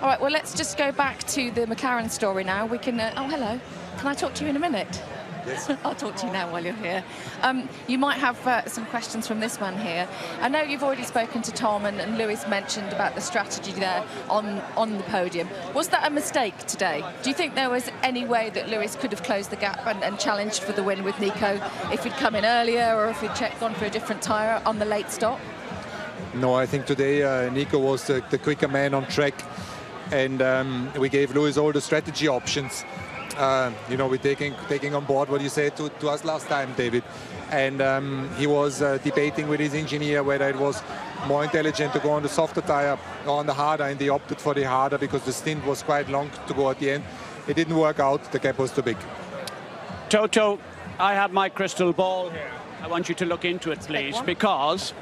All right, well, let's just go back to the McLaren story now. We can... oh, hello. Can I talk to you in a minute? Yes. I'll talk to you now while you're here. You might have some questions from this man here. I know you've already spoken to Tom and Lewis mentioned about the strategy there on the podium. Was that a mistake today? Do you think there was any way that Lewis could have closed the gap and challenged for the win with Nico if he'd come in earlier or if he'd gone for a different tyre on the late stop? No, I think today Nico was the quicker man on track, and we gave Lewis all the strategy options. You know, we're taking on board what you said to us last time, David. And he was debating with his engineer whether it was more intelligent to go on the softer tire or on the harder, and they opted for the harder because the stint was quite long to go at the end. It didn't work out, the gap was too big. Toto, I have my crystal ball here. I want you to look into it, please, because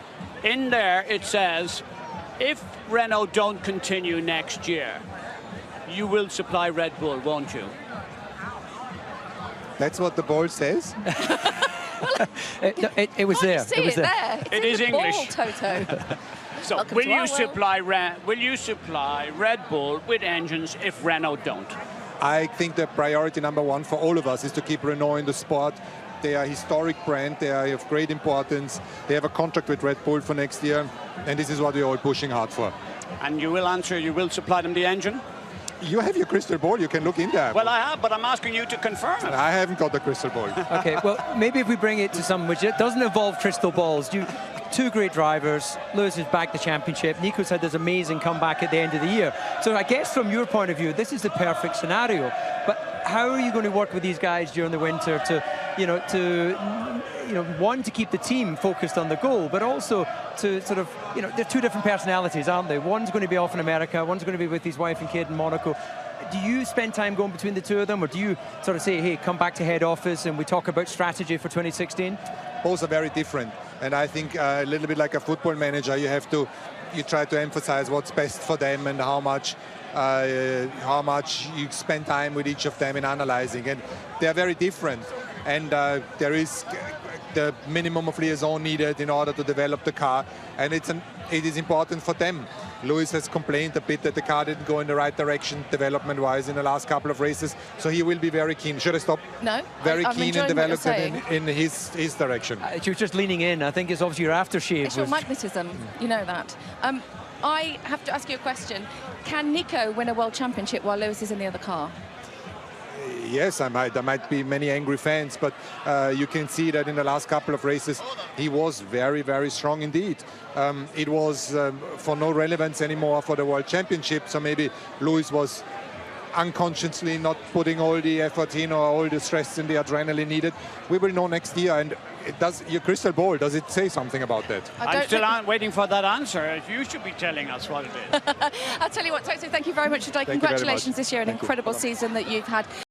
in there it says, if Renault don't continue next year, you will supply Red Bull, won't you? That's what the ball says. it was there. It was there. It's it in is the English. ball, Toto. So Welcome will to you our supply Red Bull with engines if Renault don't? I think the priority number one for all of us is to keep Renault in the sport. They are a historic brand. They are of great importance. They have a contract with Red Bull for next year, and this is what we're all pushing hard for. And you will answer, you will supply them the engine? You have your crystal ball. You can look in there. Well, I have, but I'm asking you to confirm it. I haven't got the crystal ball. Okay, well, maybe if we bring it to something which doesn't involve crystal balls. Two great drivers. Lewis has backed the championship. Nico's had this amazing comeback at the end of the year. So I guess from your point of view, this is the perfect scenario. But how are you going to work with these guys during the winter to one, to keep the team focused on the goal, but also to sort of, they're two different personalities, aren't they? One's going to be off in America, one's going to be with his wife and kid in Monaco. Do you spend time going between the two of them, or do you sort of say, hey, come back to head office and we talk about strategy for 2016? Both are very different, and I think a little bit like a football manager, you try to emphasize what's best for them and how much you spend time with each of them in analyzing, and they're very different. And there is the minimum of liaison needed in order to develop the car, and it is important for them. Lewis has complained a bit that the car didn't go in the right direction development-wise in the last couple of races, so he will be very keen. Should I stop? No. Very I'm keen in development in his direction. She was just leaning in. I think it's obviously your aftershave. It's your magnetism. You know that. I have to ask you a question. Can Nico win a world championship while Lewis is in the other car? Yes, there might be many angry fans, but you can see that in the last couple of races he was very, very strong indeed. It was for no relevance anymore for the World Championship, so maybe Lewis was unconsciously not putting all the effort in or all the stress and the adrenaline needed. We will know next year, and your crystal ball, does it say something about that? I'm still waiting for that answer. You should be telling us what it is. I'll tell you what, Toto, thank you very much today. Congratulations this year, an incredible season that you've had.